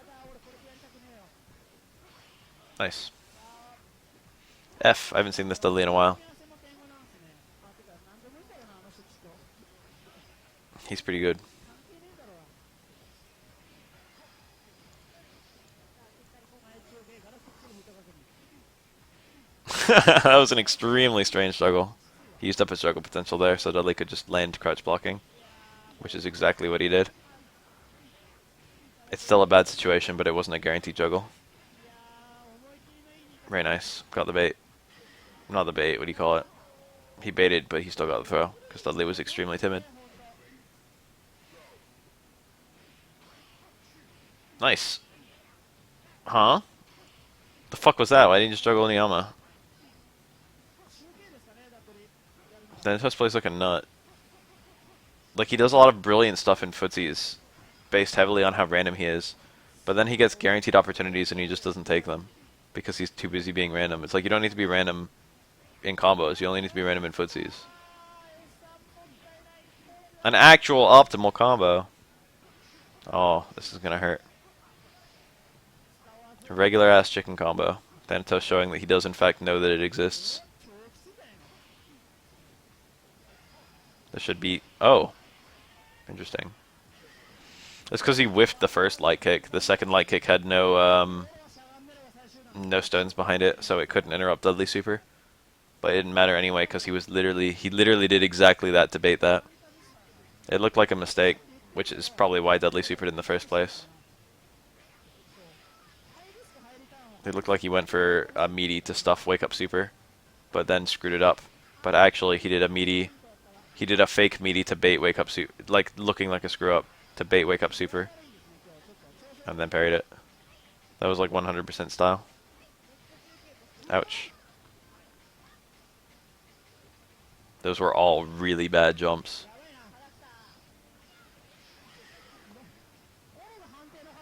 Speaker 1: Nice. F. I haven't seen this Dudley in a while. He's pretty good. That was an extremely strange struggle. He used up his struggle potential there, so Dudley could just land crouch blocking, which is exactly what he did. It's still a bad situation, but it wasn't a guaranteed juggle. Very nice. Got the bait. Not the bait, what do you call it? He baited, but he still got the throw, because Dudley was extremely timid. Nice. Huh? The fuck was that? Why didn't you just juggle Niyama? Thanatos plays like a nut. Like, he does a lot of brilliant stuff in footsies, based heavily on how random he is. But then he gets guaranteed opportunities and he just doesn't take them, because he's too busy being random. It's like, you don't need to be random in combos, you only need to be random in footsies. An actual optimal combo. Oh, this is gonna hurt. A regular ass chicken combo. Thanatos showing that he does in fact know that it exists. This should be... Oh. Interesting. That's because he whiffed the first light kick. The second light kick had no stones behind it, so it couldn't interrupt Dudley Super. But it didn't matter anyway, because he literally did exactly that to bait that. It looked like a mistake, which is probably why Dudley Supered in the first place. It looked like he went for a meaty to stuff Wake Up Super, but then screwed it up. But actually, he did a meaty... He did a fake meaty to bait Wake Up Super, like looking like a screw up, to bait Wake Up Super. And then parried it. That was like 100% style. Ouch. Those were all really bad jumps.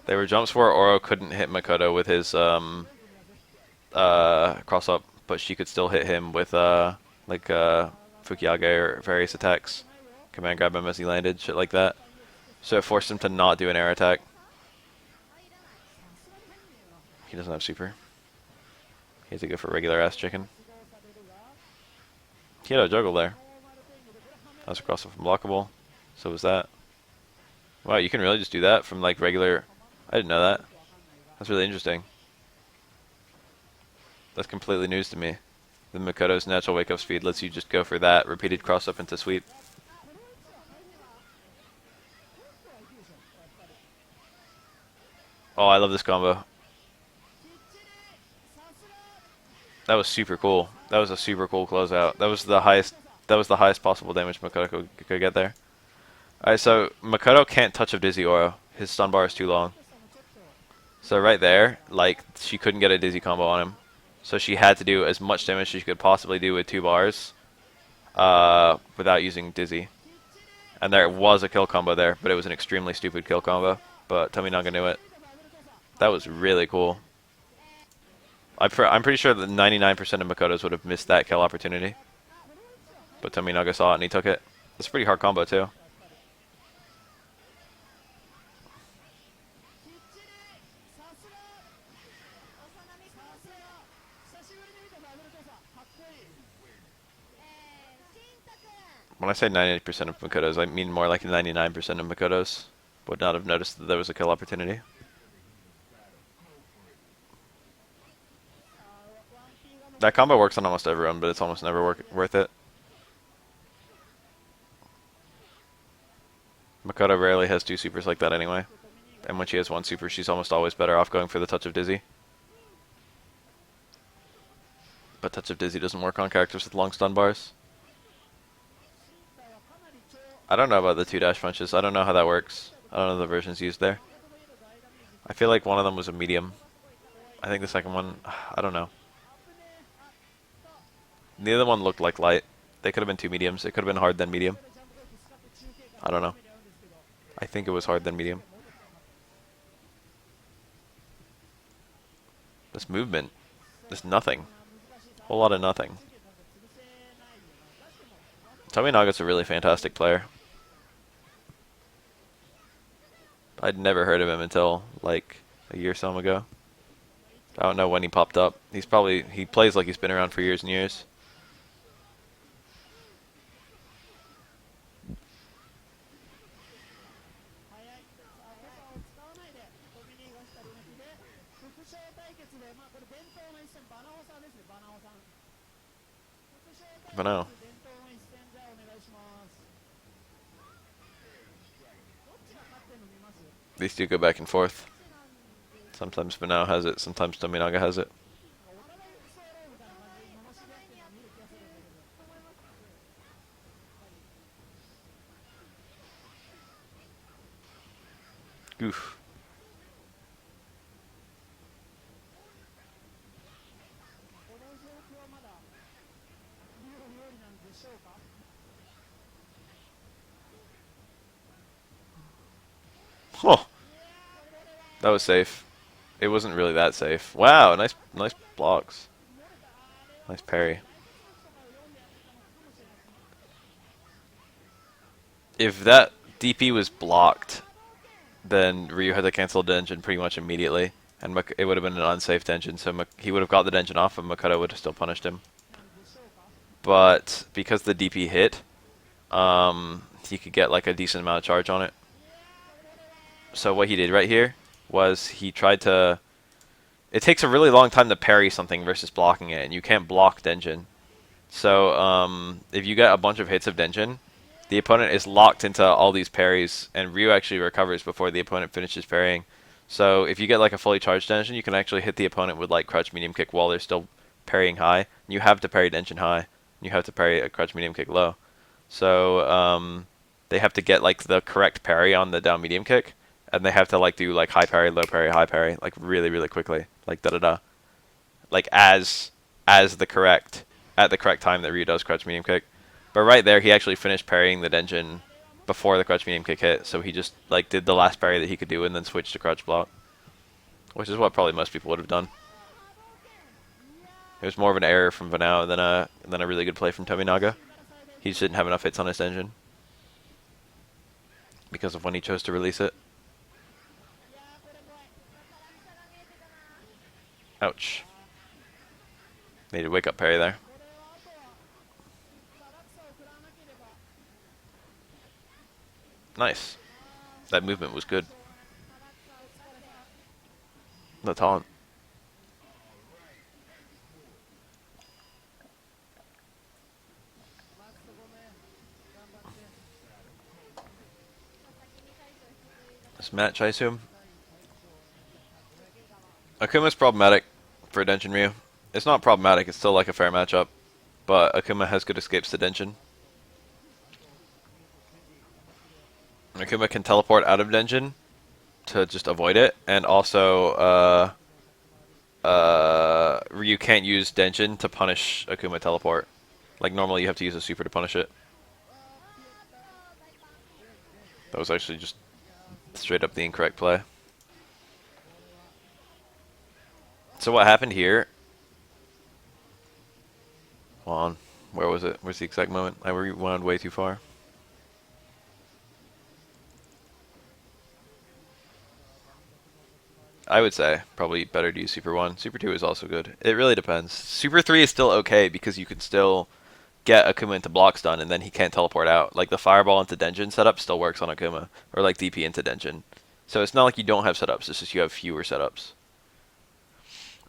Speaker 1: They were jumps where Oro couldn't hit Makoto with his cross up, but she could still hit him with Fukiage or various attacks. Command grab him as he landed, shit like that. So it forced him to not do an air attack. He doesn't have super. He has to go for regular ass chicken. He had a juggle there. That was a cross up from blockable. So was that. Wow, you can really just do that from like regular... I didn't know that. That's really interesting. That's completely news to me. The Makoto's natural wake up speed lets you just go for that repeated cross up into sweep. Oh, I love this combo. That was super cool. That was a super cool closeout. That was the highest possible damage Makoto could get there. Alright, so Makoto can't touch of Dizzy Oro. His stun bar is too long. So right there, like, she couldn't get a Dizzy combo on him. So she had to do as much damage as she could possibly do with 2 bars without using Dizzy. And there was a kill combo there, but it was an extremely stupid kill combo. But Tominaga knew it. That was really cool. I'm pretty sure that 99% of Makotos would have missed that kill opportunity. But Tominaga saw it and he took it. It's a pretty hard combo too. When I say 98% of Makotos, I mean more like 99% of Makotos would not have noticed that there was a kill opportunity. That combo works on almost everyone, but it's almost never worth it. Makoto rarely has 2 supers like that anyway. And when she has 1 super, she's almost always better off going for the touch of Dizzy. But touch of Dizzy doesn't work on characters with long stun bars. I don't know about the 2 dash punches. I don't know how that works. I don't know the versions used there. I feel like one of them was a medium. I think the second one, I don't know. Neither one looked like light. They could have been 2 mediums. It could have been hard then medium. I don't know. I think it was hard then medium. This movement. This nothing. Whole lot of nothing. Tominaga's a really fantastic player. I'd never heard of him until like a year or so ago. I don't know when he popped up. He plays like he's been around for years and years. But no. These two go back and forth. Sometimes Banao has it, sometimes Tominaga has it. Oof. Huh. That was safe. It wasn't really that safe. Wow, nice blocks. Nice parry. If that DP was blocked, then Ryu had to cancel Denjin pretty much immediately, and it would have been an unsafe Denjin, so he would have got the Denjin off, and Makoto would have still punished him. But because the DP hit, he could get like a decent amount of charge on it. So what he did right here was he tried to... It takes a really long time to parry something versus blocking it, and you can't block Denjin. So if you get a bunch of hits of Denjin, the opponent is locked into all these parries, and Ryu actually recovers before the opponent finishes parrying. So if you get like a fully charged Denjin, you can actually hit the opponent with like crouch medium kick while they're still parrying high. You have to parry Denjin high. You have to parry a crouch medium kick low. So they have to get like the correct parry on the down medium kick, and they have to like do like high parry, low parry, high parry, like really quickly, like da da da, like as the correct at the correct time that Ryu does crouch medium kick. But right there, he actually finished parrying the Denjin before the crouch medium kick hit, so he just like did the last parry that he could do and then switched to crouch block, which is what probably most people would have done. It was more of an error from Vanao than a really good play from Tominaga. He just didn't have enough hits on his Denjin because of when he chose to release it. Ouch. Needed a wake up parry there. Nice. That movement was good. The taunt. This match, I assume. Akuma's problematic for Denshin Ryu. It's not problematic, it's still like a fair matchup. But Akuma has good escapes to Denshin. Akuma can teleport out of Denshin to just avoid it, and also Ryu can't use Denshin to punish Akuma teleport. Like normally you have to use a super to punish it. That was actually just straight up the incorrect play. So what happened here? Hold on. Where was it? Where's the exact moment? I rewound way too far. I would say probably better to use Super 1. Super 2 is also good. It really depends. Super 3 is still okay because you can still get Akuma into block stun and then he can't teleport out. Like the fireball into Denjin setup still works on Akuma. Or like DP into Denjin. So it's not like you don't have setups, it's just you have fewer setups.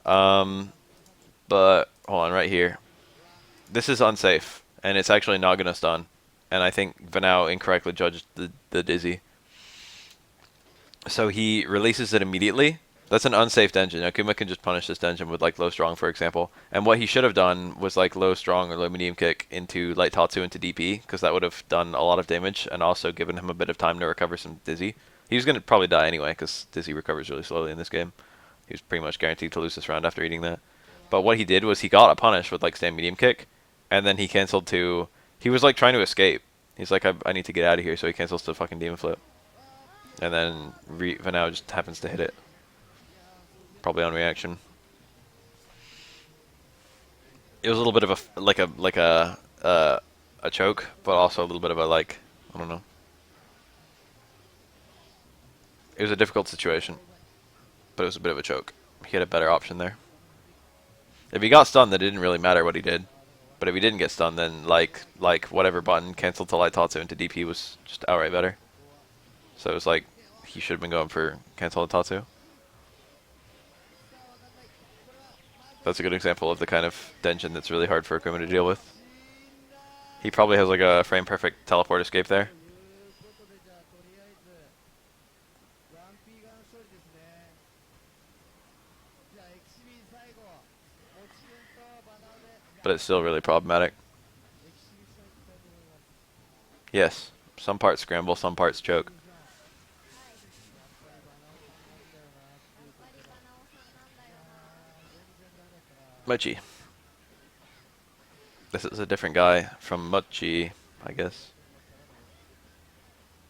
Speaker 1: But hold on, right here. This is unsafe, and it's actually not gonna stun. And I think Vanao incorrectly judged the Dizzy. So he releases it immediately. That's an unsafe Denjin. Akuma can just punish this Denjin with like low strong, for example. And what he should have done was like low strong or low medium kick into light Tatsu into DP, because that would have done a lot of damage and also given him a bit of time to recover some Dizzy. He was gonna probably die anyway, because Dizzy recovers really slowly in this game. He was pretty much guaranteed to lose this round after eating that. But what he did was he got a punish with like stand medium kick, and then he canceled to... He was like trying to escape. He's like, I need to get out of here, so he cancels to fucking demon flip. And then Vanao just happens to hit it. Probably on reaction. It was a little bit of a choke, but also a little bit of a like, I don't know. It was a difficult situation, but it was a bit of a choke. He had a better option there. If he got stunned, then it didn't really matter what he did. But if he didn't get stunned, then like whatever button canceled to light Tatsu into DP was just outright better. So it was like he should have been going for cancel to Tatsu. That's a good example of the kind of Denjin that's really hard for Akuma to deal with. He probably has like a frame perfect teleport escape there. but it's still really problematic. Yes, some parts scramble, some parts choke. Mochi. This is a different guy from Mochi, I guess.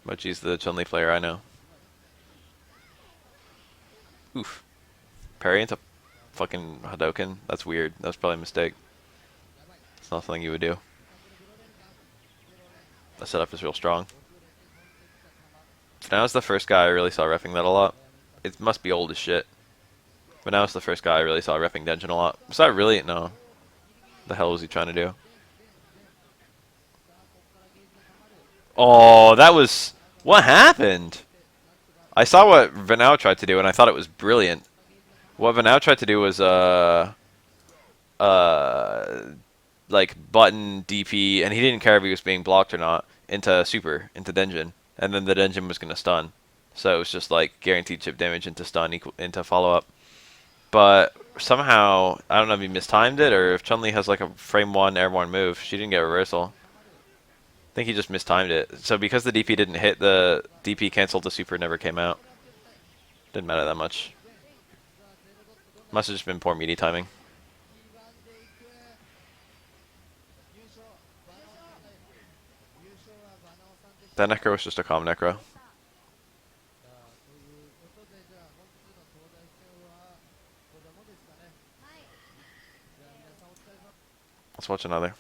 Speaker 1: Mochi's the Chun-Li player I know. Oof. Parry into fucking Hadoken? That's weird. That's probably a mistake. It's not something you would do. The setup is real strong. Now is the first guy I really saw repping that a lot. It must be old as shit. But now it's the first guy I really saw repping Denjin a lot. Was that really? No. The hell was he trying to do? Oh, that was... What happened? I saw what Vanao tried to do, and I thought it was brilliant. What Vanao tried to do was, uh, like, button DP, and he didn't care if he was being blocked or not, into Super, into Denjin. And then the Denjin was going to stun. So it was just, like, guaranteed chip damage into stun, into follow-up. But somehow, I don't know if he mistimed it, or if Chun-Li has, like, a frame 1 airborne move. She didn't get reversal. I think he just mistimed it. So because the DP didn't hit, the DP canceled, the super never came out. Didn't matter that much. Must have just been poor meaty timing. That Necro was just a calm Necro. Let's watch another.